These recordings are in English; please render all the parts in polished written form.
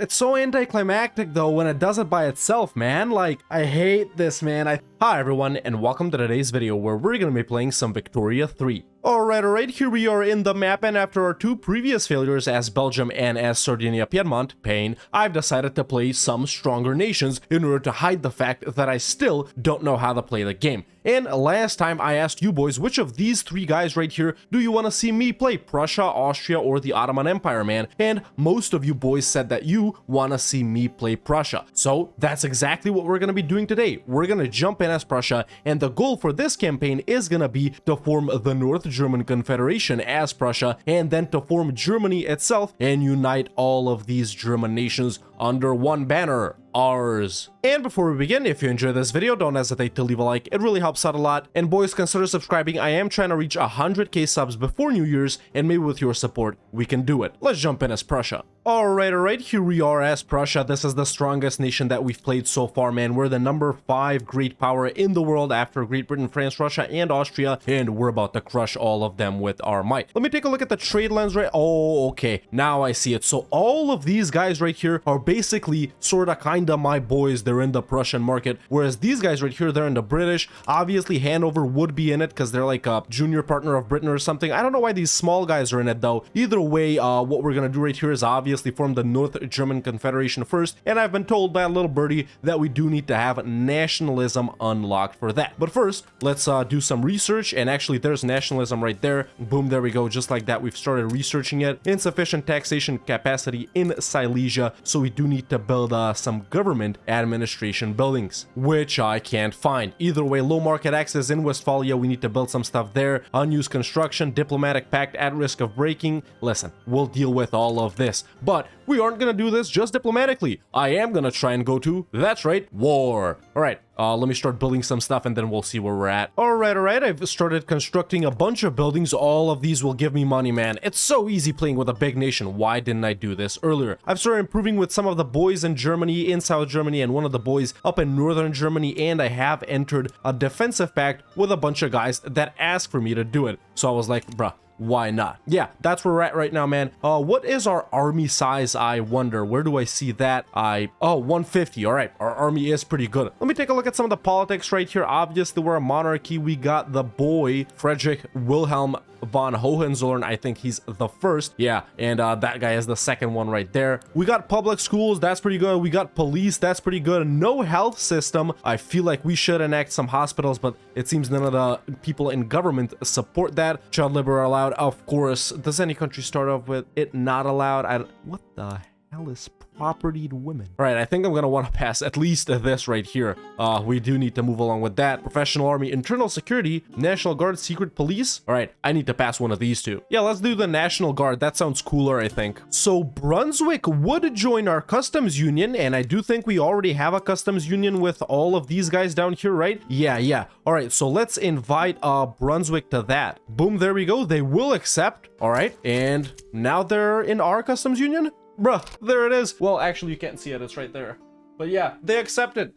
It's so anticlimactic though when it does it by itself, man. Like, I hate this, man. Hi everyone, and welcome to today's video where we're gonna be playing some Victoria 3. Alright, here we are in the map, and after our two previous failures as Belgium and as Sardinia Piedmont, pain, I've decided to play some stronger nations in order to hide the fact that I still don't know how to play the game. And last time I asked you boys, which of these three guys right here do you want to see me play? Prussia, Austria, or the Ottoman Empire, man? And most of you boys said that you want to see me play Prussia. So that's exactly what we're going to be doing today. We're going to jump in as Prussia, and the goal for this campaign is going to be to form the North German Confederation as Prussia, and then to form Germany itself and unite all of these German nations under one banner, ours. And before we begin, if you enjoyed this video, don't hesitate to leave a like. It really helps out a lot. And boys, consider subscribing. I am trying to reach 100k subs before New Year's, and maybe with your support, we can do it. Let's jump in as Prussia. Alright, here we are as Prussia. This is the strongest nation that we've played so far, man. We're the number 5 great power in the world after Great Britain, France, Russia, and Austria, and we're about to crush all of them with our might. Let me take a look at the trade lens, right? Oh, okay, now I see it. So all of these guys right here are basically sorta kinda my boys. They're in the Prussian market, whereas these guys right here, they're in the British. Obviously Hanover would be in it because they're like a junior partner of Britain or something. I don't know why these small guys are in it though. Either way, what we're gonna do right here is obviously form the North German Confederation first, and I've been told by a little birdie that we do need to have nationalism unlocked for that. But first, let's do some research, and actually there's nationalism right there. Boom, there we go. Just like that, we've started researching it. Insufficient taxation capacity in Silesia, so we do need to build some government administration buildings, which I can't find. Either way, low market access in Westphalia, we need to build some stuff there. Unused construction, diplomatic pact at risk of breaking. Listen, we'll deal with all of this, but we aren't gonna do this just diplomatically. I am gonna try and go to, that's right, war. All right, let me start building some stuff and then we'll see where we're at. All right, I've started constructing a bunch of buildings. All of these will give me money, man. It's so easy playing with a big nation. Why didn't I do this earlier? I've started improving with some of the boys in Germany, in South Germany, and one of the boys up in Northern Germany, and I have entered a defensive pact with a bunch of guys that asked for me to do it. So I was like, bruh, why not? Yeah, that's where we're at right now, man. What is our army size, I wonder? Where do I see that? Oh, 150. All right, our army is pretty good. Let me take a look at some of the politics right here. Obviously, we're a monarchy. We got the boy, Frederick Wilhelm von Hohenzollern. I think he's the first. Yeah, and that guy is the second one right there. We got public schools. That's pretty good. We got police. That's pretty good. No health system. I feel like we should enact some hospitals, but it seems none of the people in government support that. Child labor allowed, of course. Does any country start off with it not allowed? What the hell is propertied women? All right, I think I'm gonna want to pass at least this right here. We do need to move along with that. Professional army, internal security, National Guard, secret police. All right, I need to pass one of these two. Yeah, let's do the National Guard. That sounds cooler, I think. So Brunswick would join our customs union, and I do think we already have a customs union with all of these guys down here, right? Yeah. All right, so let's invite Brunswick to that. Boom, there we go. They will accept. All right, and now they're in our customs union. Bruh, there it is. Well, actually, you can't see it. It's right there. But yeah, they accepted.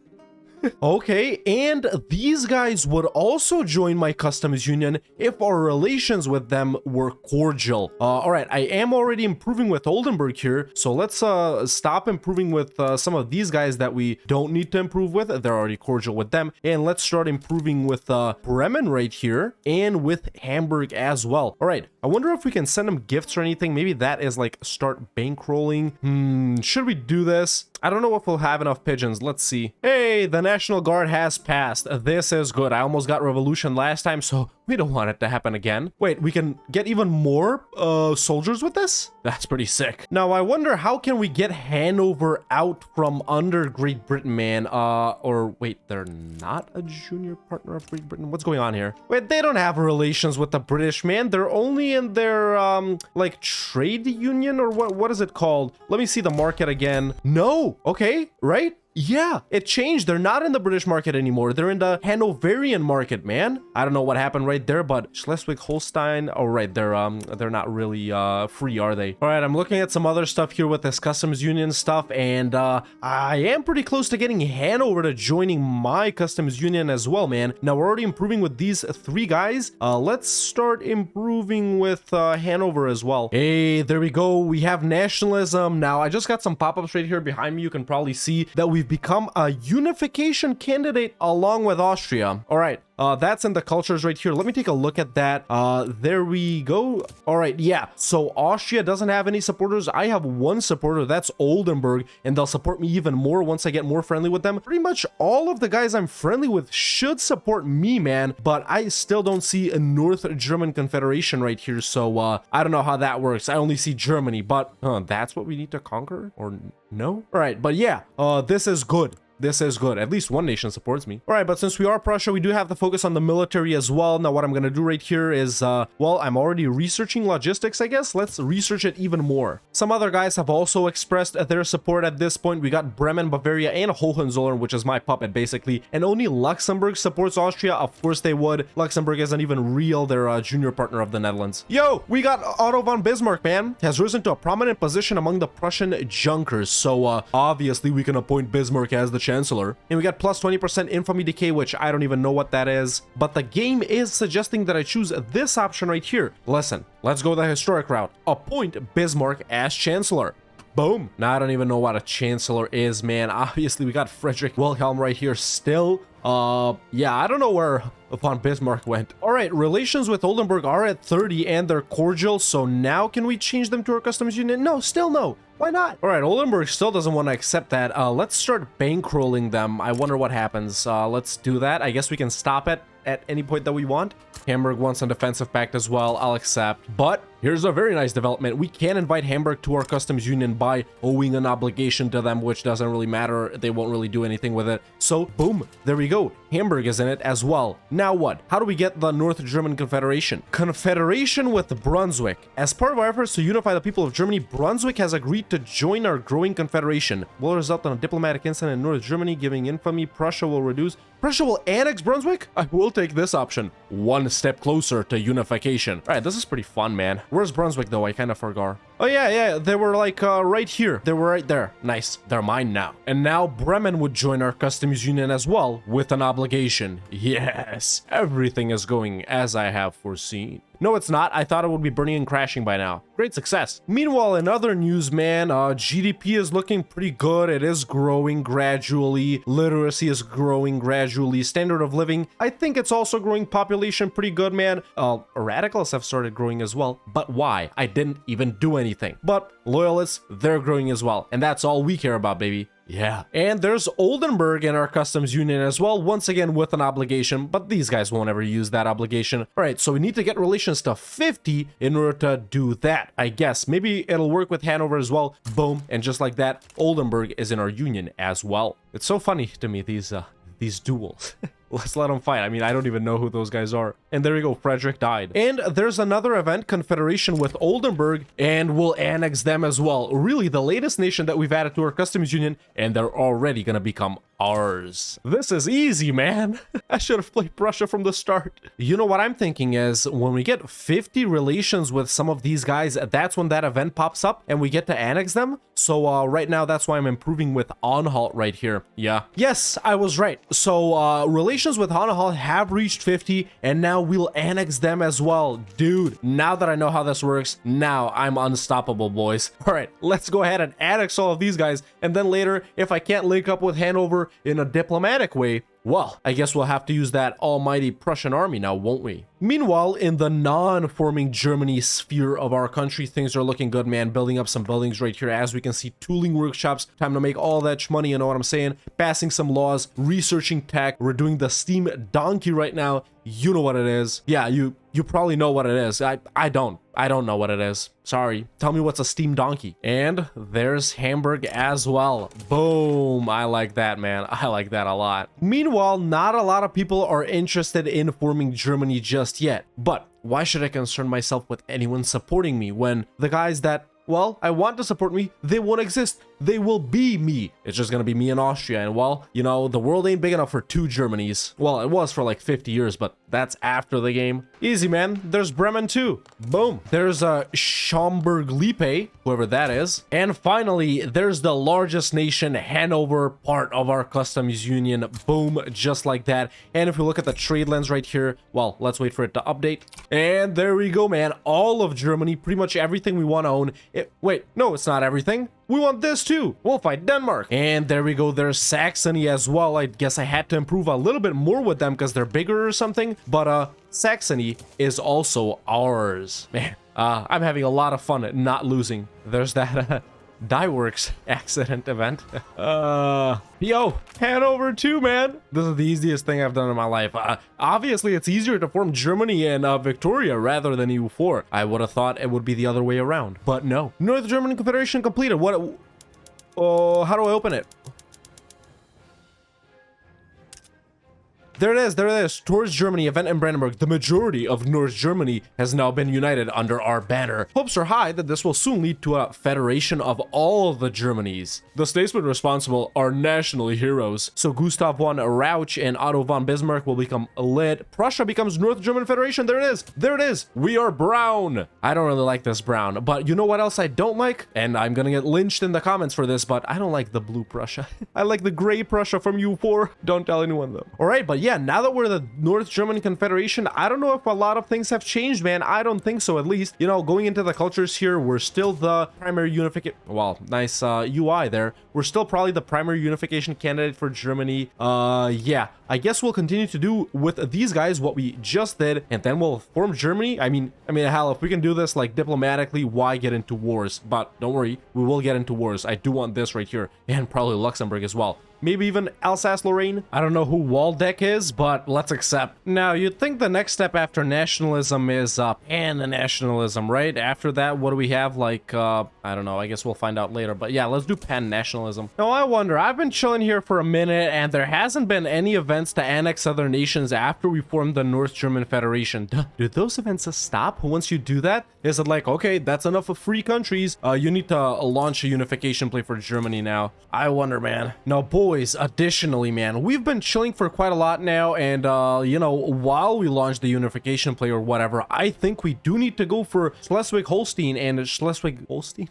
Okay, and these guys would also join my customs union if our relations with them were cordial. All right, I am already improving with Oldenburg here, so let's stop improving with some of these guys that we don't need to improve with. They're already cordial with them, and let's start improving with Bremen right here and with Hamburg as well. All right, I wonder if we can send them gifts or anything. Maybe that is like start bankrolling. Should we do this? I don't know if we'll have enough pigeons. Let's see. Hey, the National Guard has passed. This is good. I almost got revolution last time, so we don't want it to happen again. Wait, we can get even more soldiers with this? That's pretty sick. Now, I wonder how can we get Hanover out from under Great Britain, man? Or wait, they're not a junior partner of Great Britain? What's going on here? Wait, they don't have relations with the British, man. They're only in their, like, trade union or what is it called? Let me see the market again. No, okay, right? Yeah, it changed. They're not in the British market anymore. They're in the Hanoverian market, man. I don't know what happened right there, but Schleswig-Holstein, oh right, they're not really free, are they? All right, I'm looking at some other stuff here with this customs union stuff, and I am pretty close to getting Hanover to joining my customs union as well, man. Now we're already improving with these 3 guys. Let's start improving with Hanover as well. Hey, there we go. We have nationalism. Now I just got some pop-ups right here behind me. You can probably see that we've become a unification candidate along with Austria. All right. That's in the cultures right here. Let me take a look at that. There we go. All right, yeah. So Austria doesn't have any supporters. I have 1 supporter. That's Oldenburg, and they'll support me even more once I get more friendly with them. Pretty much all of the guys I'm friendly with should support me, man, but I still don't see a North German Confederation right here, so I don't know how that works. I only see Germany, but that's what we need to conquer, or no? All right, but yeah, this is good. This is good. At least one nation supports me. All right, but since we are Prussia, we do have to focus on the military as well. Now, what I'm going to do right here is, well, I'm already researching logistics, I guess. Let's research it even more. Some other guys have also expressed their support at this point. We got Bremen, Bavaria, and Hohenzollern, which is my puppet, basically. And only Luxembourg supports Austria. Of course they would. Luxembourg isn't even real. They're a junior partner of the Netherlands. Yo, we got Otto von Bismarck, man. Has risen to a prominent position among the Prussian Junkers. So, obviously, we can appoint Bismarck as the Chancellor. And we got plus 20% infamy decay, which I don't even know what that is. But the game is suggesting that I choose this option right here. Listen, let's go the historic route. Appoint Bismarck as Chancellor. Boom. Now I don't even know what a Chancellor is, man. Obviously, we got Frederick Wilhelm right here still. Yeah, I don't know where von Bismarck went. All right, relations with Oldenburg are at 30 and they're cordial. So now can we change them to our customs union? No, still no. Why not? All right, Oldenburg still doesn't want to accept that. Let's start bankrolling them. I wonder what happens. Let's do that. I guess we can stop it at any point that we want. Hamburg wants a defensive pact as well. I'll accept. But here's a very nice development. We can invite Hamburg to our customs union by owing an obligation to them, which doesn't really matter. They won't really do anything with it. So boom, there we go. Hamburg is in it as well. Now what? How do we get the North German Confederation? Confederation with Brunswick. As part of our efforts to unify the people of Germany, Brunswick has agreed to join our growing confederation. Will result in a diplomatic incident in North Germany, giving infamy. Prussia will reduce. Prussia will annex Brunswick? I will take this option. One step closer to unification. All right, this is pretty fun, man. Where's Brunswick, though? I kind of forgot. Oh, yeah, they were like right here. They were right there. Nice. They're mine now. And now Bremen would join our customs union as well with an obligation. Yes, everything is going as I have foreseen. No, it's not. I thought it would be burning and crashing by now. Great success. Meanwhile, in other news, man, GDP is looking pretty good. It is growing gradually. Literacy is growing gradually. Standard of living, I think it's also growing. Population pretty good, man. Radicals have started growing as well. But why? I didn't even do anything. But loyalists, they're growing as well. And that's all we care about, baby. Yeah. And there's Oldenburg in our customs union as well, once again with an obligation, but these guys won't ever use that obligation. All right, so we need to get relations to 50 in order to do that, I guess. Maybe it'll work with Hanover as well. Boom. And just like that, Oldenburg is in our union as well. It's so funny to me, these duels. Let's let them fight. I mean, I don't even know who those guys are. And there we go. Frederick died. And there's another event, Confederation with Oldenburg, and we'll annex them as well. Really, the latest nation that we've added to our customs union, and they're already gonna become ours. This is easy, man. I should have played Prussia from the start. You know what I'm thinking is when we get 50 relations with some of these guys, that's when that event pops up and we get to annex them. So right now, that's why I'm improving with Anhalt right here. Yeah. Yes, I was right. So relations with Anhalt have reached 50 and now we'll annex them as well. Dude, now that I know how this works, now I'm unstoppable, boys. All right, let's go ahead and annex all of these guys. And then later, if I can't link up with Hanover in a diplomatic way, well, I guess we'll have to use that almighty Prussian army now, won't we? Meanwhile, in the non-forming Germany sphere of our country, things are looking good, man. Building up some buildings right here. As we can see, tooling workshops. Time to make all that money, you know what I'm saying? Passing some laws, researching tech. We're doing the steam donkey right now. You know what it is. Yeah, you probably know what it is. I don't know what it is. Sorry. Tell me what's a steam donkey. And there's Hamburg as well. Boom. I like that, man. I like that a lot. Meanwhile, not a lot of people are interested in forming Germany just yet. But why should I concern myself with anyone supporting me when the guys that, well, I want to support me, they won't exist? they will be me. It's just gonna be me and Austria. And well, you know, the world ain't big enough for 2 Germanys. Well, it was for like 50 years, but that's after the game. Easy, man. There's Bremen too. Boom. There's Schaumburg-Lippe, whoever that is. And finally, there's the largest nation, Hanover, part of our customs union. Boom, just like that. And if we look at the trade lens right here, well, let's wait for it to update. And there we go, man. All of Germany, pretty much everything we want to own. Wait, no, it's not everything. We want this too. We'll fight Denmark. And there we go. There's Saxony as well. I guess I had to improve a little bit more with them because they're bigger or something. But Saxony is also ours. Man, I'm having a lot of fun not losing. There's that Die Works accident event. Yo, Hanover too, man. This is the easiest thing I've done in my life. Obviously, it's easier to form Germany and Victoria rather than EU4. I would have thought it would be the other way around, but no. North German Confederation completed. What? Oh, how do I open it? There it is, there it is. Towards Germany, event in Brandenburg. The majority of North Germany has now been united under our banner. Hopes are high that this will soon lead to a federation of all the Germanys. The statesmen responsible are national heroes. So Gustav von Rauch and Otto von Bismarck will become lit. Prussia becomes North German Federation. There it is. There it is. We are brown. I don't really like this brown, but you know what else I don't like? And I'm gonna get lynched in the comments for this, but I don't like the blue Prussia. I like the gray Prussia from U4. Don't tell anyone though. All right, but yeah, now that we're the North German Confederation, I don't know if a lot of things have changed, man. I don't think so, at least. You know, going into the cultures here, we're still the primary unification. Well, nice UI there. We're still probably the primary unification candidate for Germany. Yeah, I guess we'll continue to do with these guys what we just did, and then we'll form Germany. I mean, hell, if we can do this like diplomatically, why get into wars? But don't worry, we will get into wars. I do want this right here, and probably Luxembourg as well. Maybe even Alsace-Lorraine. I don't know who Waldeck is, but let's accept. Now, you'd think the next step after nationalism is pan-nationalism, right? After that, what do we have? Like, I don't know. I guess we'll find out later. But yeah, let's do pan-nationalism. Now, I wonder. I've been chilling here for a minute, and there hasn't been any events to annex other nations after we formed the North German Federation. Do those events stop once you do that? Is it like, okay, that's enough of free countries. You need to launch a unification play for Germany now. I wonder, man. No, boys, additionally, man, we've been chilling for quite a lot now, and you know, while we launch the unification play or whatever, I think we do need to go for Schleswig-Holstein and Schleswig-Holstein.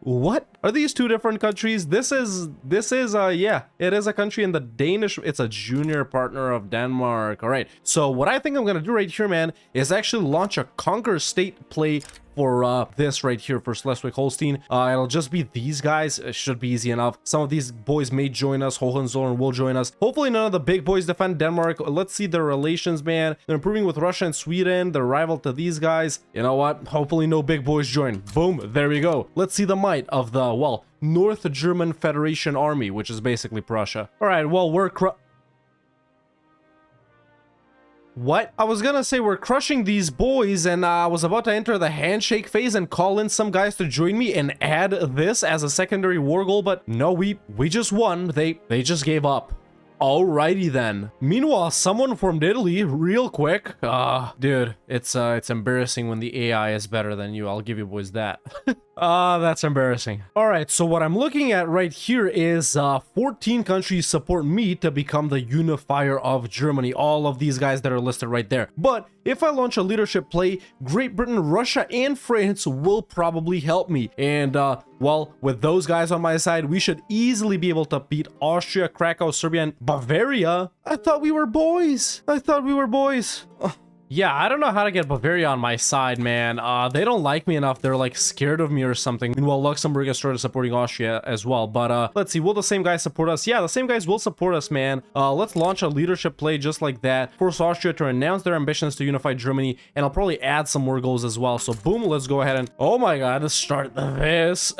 What? Are these two different countries? This is yeah, it is a country in the Danish. It's a junior partner of Denmark. All right. So what I think I'm going to do right here, man, is actually launch a conquer state play for this right here for Schleswig-Holstein. It'll just be these guys. It should be easy enough. Some of these boys may join us. Hohenzollern will join us. Hopefully none of the big boys defend Denmark. Let's see their relations, man. They're improving with Russia and Sweden. They're rival to these guys. You know what? Hopefully no big boys join. Boom. There we go. Let's see the might of the, well, North German Federation Army, which is basically Prussia. All right, well, What? I was gonna say we're crushing these boys, and I was about to enter the handshake phase and call in some guys to join me and add this as a secondary war goal, but no, we just won. They just gave up. Alrighty then. Meanwhile, someone formed Italy real quick. Dude, it's embarrassing when the AI is better than you. I'll give you boys that. That's embarrassing. All right, so what I'm looking at right here is 14 countries support me to become the unifier of Germany. All of these guys that are listed right there. But if I launch a leadership play, Great Britain, Russia, and France will probably help me. And, well, with those guys on my side, we should easily be able to beat Austria, Krakow, Serbia, and Bavaria. I thought we were boys. I thought we were boys. Yeah, I don't know how to get Bavaria on my side, man. They don't like me enough. They're like scared of me or something. Meanwhile, Luxembourg has started supporting Austria as well. But let's see, will the same guys support us? Yeah, the same guys will support us, man. Let's launch a leadership play just like that. Force Austria to announce their ambitions to unify Germany. And I'll probably add some more goals as well. So boom, let's go ahead and, oh my god, let's start this.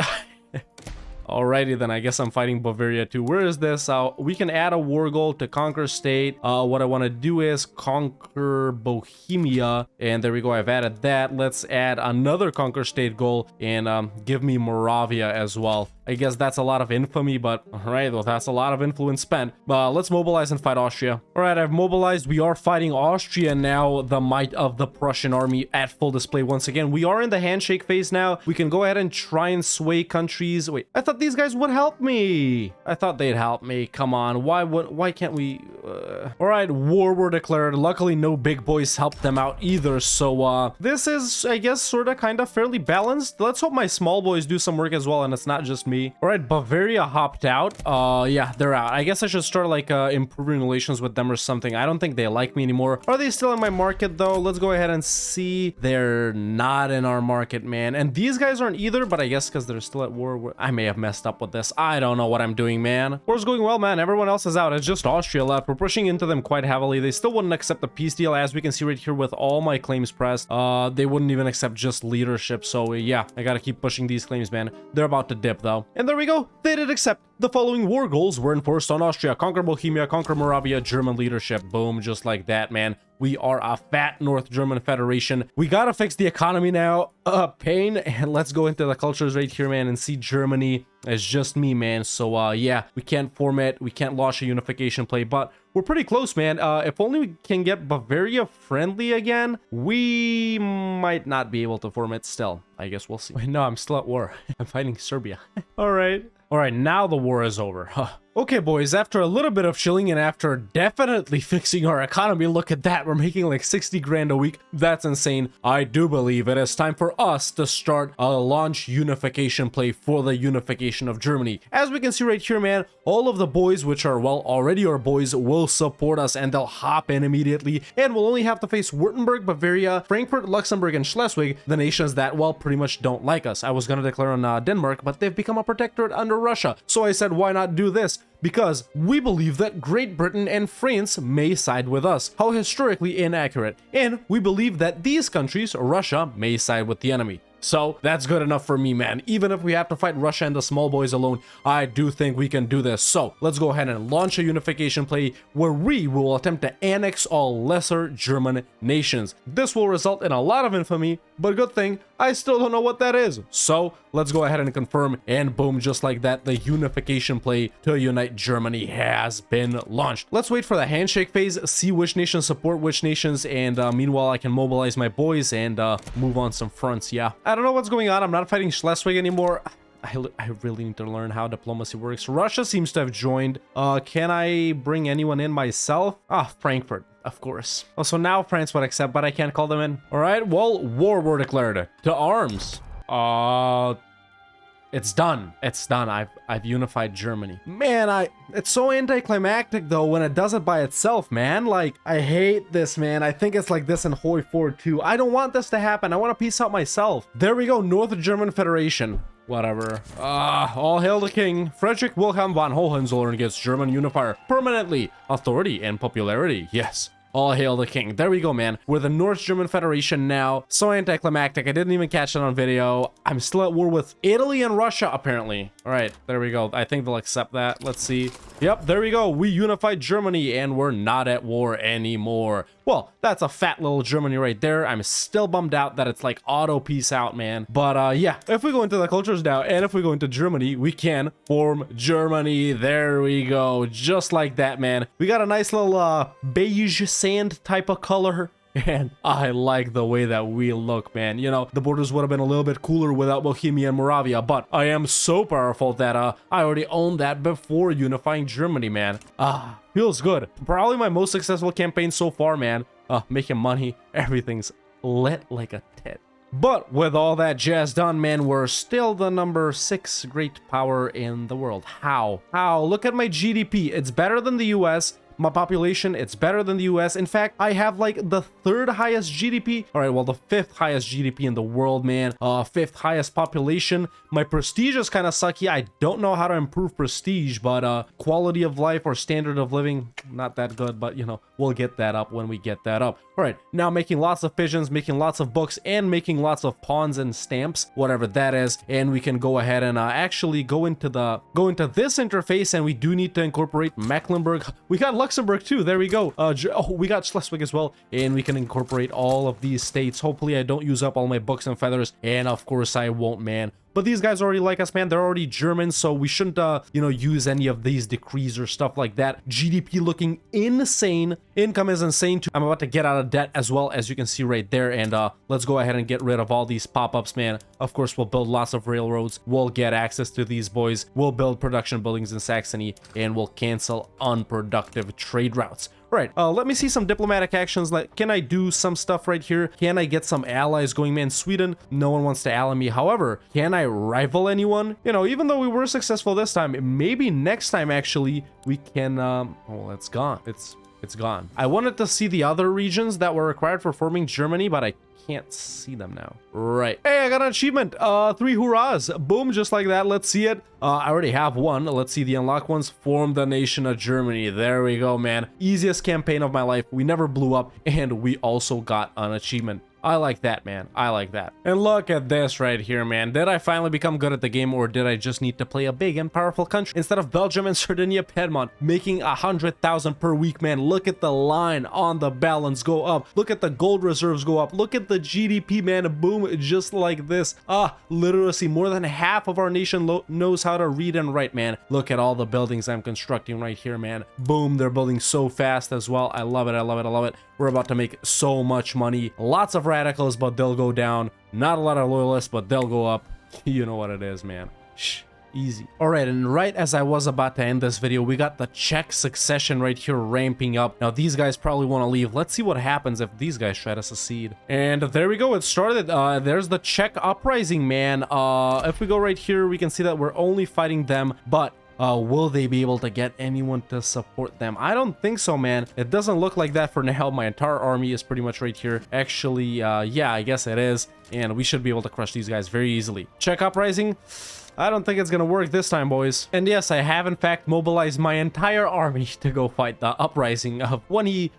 Alrighty then, I guess I'm fighting Bavaria too. Where is this? We can add a war goal to conquer state. What I want to do is conquer Bohemia. And there we go, I've added that. Let's add another conquer state goal and give me Moravia as well. I guess that's a lot of infamy, but all right, well, that's a lot of influence spent. Let's mobilize and fight Austria. All right, I've mobilized. We are fighting Austria now, the might of the Prussian army at full display once again. We are in the handshake phase now. We can go ahead and try and sway countries. Wait, I thought these guys would help me. I thought they'd help me. Come on, why can't we? All right, war were declared. Luckily, no big boys helped them out either. So this is, I guess, sort of kind of fairly balanced. Let's hope my small boys do some work as well, and it's not just me. All right, Bavaria hopped out. Yeah, they're out. I guess I should start like improving relations with them or something. I don't think they like me anymore. Are they still in my market though? Let's go ahead and see. They're not in our market, man. And these guys aren't either, but I guess because they're still at war. I may have messed up with this. I don't know what I'm doing, man. War's going well, man. Everyone else is out. It's just Austria left. We're pushing into them quite heavily. They still wouldn't accept the peace deal, as we can see right here with all my claims pressed. They wouldn't even accept just leadership. So yeah, I gotta keep pushing these claims, man. They're about to dip though. And there we go. They did accept. The following war goals were enforced on Austria: conquer Bohemia, conquer Moravia, German leadership. Boom, just like that, man. We are a fat North German Federation. We gotta fix the economy now. Pain. And let's go into the cultures right here, man, and see Germany as just me, man. So yeah, we can't form it. We can't launch a unification play, but we're pretty close, man. If only we can get Bavaria friendly again, we might not be able to form it still. I guess we'll see. Wait, no, I'm still at war. I'm fighting Serbia. All right. All right, now the war is over. Okay, boys, after a little bit of chilling and after definitely fixing our economy, look at that. We're making like 60 grand a week. That's insane. I do believe it is time for us to start a launch unification play for the unification of Germany. As we can see right here, man, all of the boys, which are, well, already our boys, will support us and they'll hop in immediately. And we'll only have to face Württemberg, Bavaria, Frankfurt, Luxembourg, and Schleswig, the nations that, well, pretty much don't like us. I was going to declare on Denmark, but they've become a protectorate under Russia. So I said, why not do this? Because we believe that Great Britain and France may side with us. How historically inaccurate. And we believe that these countries, Russia, may side with the enemy. So that's good enough for me, man. Even if we have to fight Russia and the small boys alone, I do think we can do this. So let's go ahead and launch a unification play where we will attempt to annex all lesser German nations. This will result in a lot of infamy, but good thing I still don't know what that is. So let's go ahead and confirm, and boom, just like that, the unification play to unite Germany has been launched. Let's wait for the handshake phase, see which nations support which nations, and meanwhile I can mobilize my boys and move on some fronts. Yeah, I don't know what's going on. I'm not fighting Schleswig anymore. I really need to learn how diplomacy works. Russia seems to have joined. Can I bring anyone in myself? Frankfurt, of course. Oh, so now France would accept, but I can't call them in. All right, well, war were declared. To arms. It's done. It's done. I've unified Germany. Man, it's so anticlimactic though when it does it by itself, man. Like, I hate this, man. I think it's like this in Hoi 4 too. I don't want this to happen. I want to peace out myself. There we go. North German Federation. Whatever. All hail the king. Friedrich Wilhelm von Hohenzollern gets German unifier permanently. Authority and popularity. Yes. All hail the king. There we go, man. We're the North German Federation now. So anticlimactic. I didn't even catch it on video. I'm still at war with Italy and Russia, apparently. All right, there we go. I think they'll accept that. Let's see. Yep, there we go. We unified Germany and we're not at war anymore. Well, that's a fat little Germany right there. I'm still bummed out that it's like auto peace out, man. But yeah, if we go into the cultures now and if we go into Germany, we can form Germany. There we go. Just like that, man. We got a nice little beige sand type of color. And I like the way that we look, man. You know, the borders would have been a little bit cooler without Bohemia and Moravia, but I am so powerful that I already owned that before unifying Germany, man. Feels good. Probably my most successful campaign so far, man. Making money. Everything's lit like a tit. But with all that jazz done, man, we're still the number 6 great power in the world. How? Look at my GDP. It's better than the US. My population, it's better than the US. In fact, I have like the 3rd highest GDP. All right, well, the 5th highest GDP in the world, man. 5th highest population. My prestige is kind of sucky. I don't know how to improve prestige, but quality of life or standard of living, not that good, but you know, we'll get that up when we get that up. All right, now making lots of pigeons, making lots of books, and making lots of pawns and stamps, whatever that is. And we can go ahead and actually go into this interface, and we do need to incorporate Mecklenburg. We got Luxembourg too. There we go. We got Schleswig as well, and we can incorporate all of these states. Hopefully I don't use up all my books and feathers, and of course I won't, man. but these guys already like us, man. They're already German, so we shouldn't, you know, use any of these decrees or stuff like that. GDP looking insane. Income is insane too. I'm about to get out of debt as well, as you can see right there, and let's go ahead and get rid of all these pop-ups, man. Of course, we'll build lots of railroads. We'll get access to these boys. We'll build production buildings in Saxony, and we'll cancel unproductive trade routes. Right, let me see some diplomatic actions. Like, can I do some stuff right here? Can I get some allies going, man? Sweden, no one wants to ally me. However, can I rival anyone? You know, even though we were successful this time, maybe next time actually we can, oh, it's gone. It's gone. I wanted to see the other regions that were required for forming Germany, but I can't see them now. Right. Hey, I got an achievement. 3 hurrahs. Boom, just like that. Let's see it. I already have one. Let's see the unlocked ones. Form the nation of Germany. There we go, man. Easiest campaign of my life. We never blew up, and we also got an achievement. I like that, man. I like that. And look at this right here, man. Did I finally become good at the game, or did I just need to play a big and powerful country instead of Belgium and Sardinia, Piedmont, making 100,000 per week, man? Look at the line on the balance go up. Look at the gold reserves go up. Look at the GDP, man. Boom, just like this. Literacy. More than half of our nation knows how to read and write, man. Look at all the buildings I'm constructing right here, man. Boom, they're building so fast as well. I love it. I love it. I love it. We're about to make so much money. Lots of radicals, but they'll go down. Not a lot of loyalists, but they'll go up. You know what it is, man. Shh. Easy. All right, and right as I was about to end this video, we got the Czech succession right here ramping up. Now, these guys probably want to leave. Let's see what happens if these guys try to secede. And there we go. It started. There's the Czech uprising, man. If we go right here, we can see that we're only fighting them, but will they be able to get anyone to support them? I don't think so, man. It doesn't look like that for now. My entire army is pretty much right here. Actually, yeah, I guess it is. And we should be able to crush these guys very easily. Czech uprising. I don't think it's gonna work this time, boys. And yes, I have in fact mobilized my entire army to go fight the uprising of 20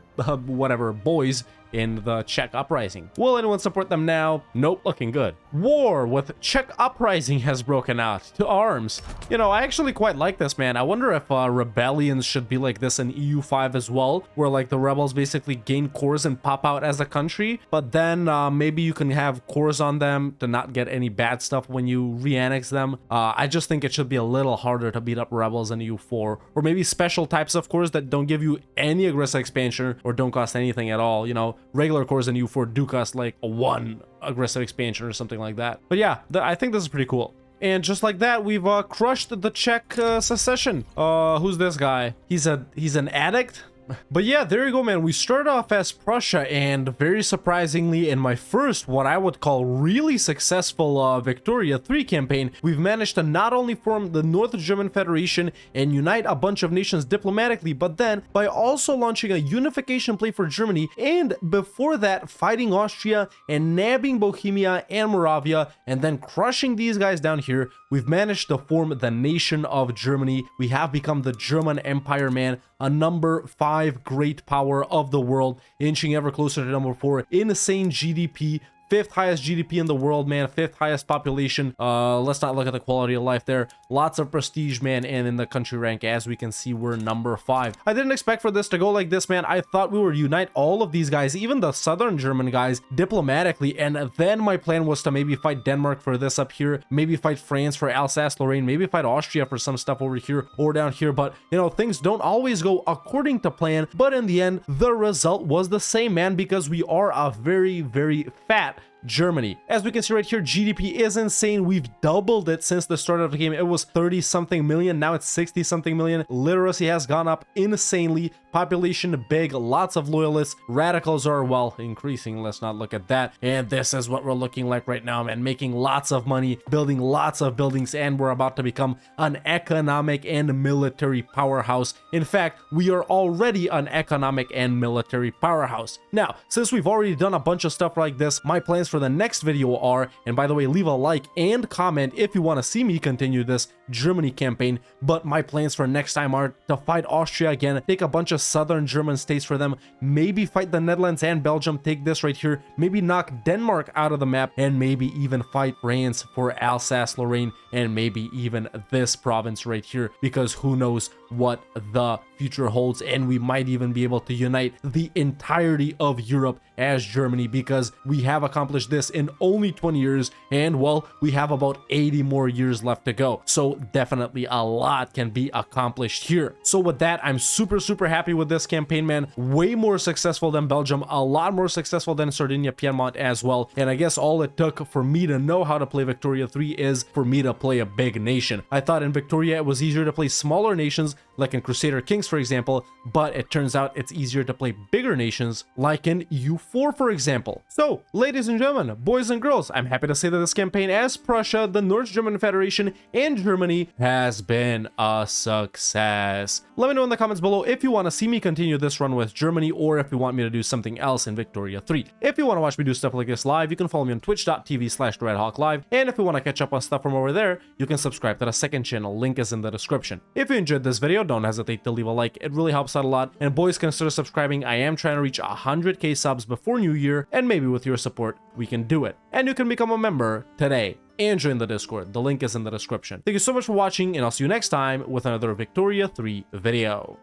whatever boys in the Czech uprising. Will anyone support them now? Nope, looking good. War with Czech uprising has broken out. To arms. You know, I actually quite like this, man. I wonder if rebellions should be like this in EU5 as well, where like the rebels basically gain cores and pop out as a country, but then maybe you can have cores on them to not get any bad stuff when you re-annex them. I just think it should be a little harder to beat up rebels in EU4, or maybe special types of cores that don't give you any aggressive expansion or don't cost anything at all. You know, regular cores in EU4 do cost like a 1 aggressive expansion or something like that. But yeah, I think this is pretty cool. And just like that, we've crushed the Czech secession. Who's this guy? He's an addict? But yeah, there you go, man. We started off as Prussia, and very surprisingly, in my first, what I would call really successful Victoria 3 campaign, we've managed to not only form the North German Federation and unite a bunch of nations diplomatically, but then by also launching a unification play for Germany, and before that, fighting Austria and nabbing Bohemia and Moravia, and then crushing these guys down here, we've managed to form the nation of Germany. We have become the German Empire, man. A number 5 great power of the world, inching ever closer to number 4. Insane GDP, 5th highest GDP in the world, man. 5th highest population. Let's not look at the quality of life there. Lots of prestige, man. And in the country rank, as we can see, we're number 5. I didn't expect for this to go like this, man. I thought we would unite all of these guys, even the southern German guys, diplomatically. And then my plan was to maybe fight Denmark for this up here, maybe fight France for Alsace-Lorraine, maybe fight Austria for some stuff over here or down here. But, you know, things don't always go according to plan. But in the end, the result was the same, man, because we are a very, very fat Germany. As we can see right here, GDP is insane. We've doubled it since the start of the game. It was 30 something million, now it's 60 something million. Literacy has gone up insanely. Population big, lots of loyalists. Radicals are, well, increasing. Let's not look at that. And this is what we're looking like right now, man. Making lots of money, building lots of buildings, and we're about to become an economic and military powerhouse. In fact, we are already an economic and military powerhouse. Now, since we've already done a bunch of stuff like this, my plans for the next video are, and by the way, leave a like and comment if you want to see me continue this Germany campaign, but my plans for next time are to fight Austria again, take a bunch of southern German states for them, maybe fight the Netherlands and Belgium, take this right here, maybe knock Denmark out of the map, and maybe even fight France for Alsace-Lorraine, and maybe even this province right here, because who knows what the future holds, and we might even be able to unite the entirety of Europe as Germany, because we have accomplished accomplished this in only 20 years, and well, we have about 80 more years left to go. So definitely a lot can be accomplished here. So with that, I'm super happy with this campaign, man. Way more successful than Belgium, a lot more successful than Sardinia, Piedmont as well. And I guess all it took for me to know how to play Victoria 3 is for me to play a big nation. I thought in Victoria it was easier to play smaller nations, like in Crusader Kings, for example, but it turns out it's easier to play bigger nations, like in U4, for example. So, ladies and gentlemen, boys and girls, I'm happy to say that this campaign as Prussia, the North German Federation, and Germany has been a success. Let me know in the comments below if you want to see me continue this run with Germany, or if you want me to do something else in Victoria 3. If you want to watch me do stuff like this live, you can follow me on twitch.tv/TheRedHawkLive, and if you want to catch up on stuff from over there, you can subscribe to the second channel, link is in the description. If you enjoyed this video, don't hesitate to leave a like, it really helps out a lot. And boys, consider subscribing. I am trying to reach 100k subs before New Year, and maybe with your support we can do it. And you can become a member today and join the Discord, the link is in the description. Thank you so much for watching, and I'll see you next time with another Victoria 3 video.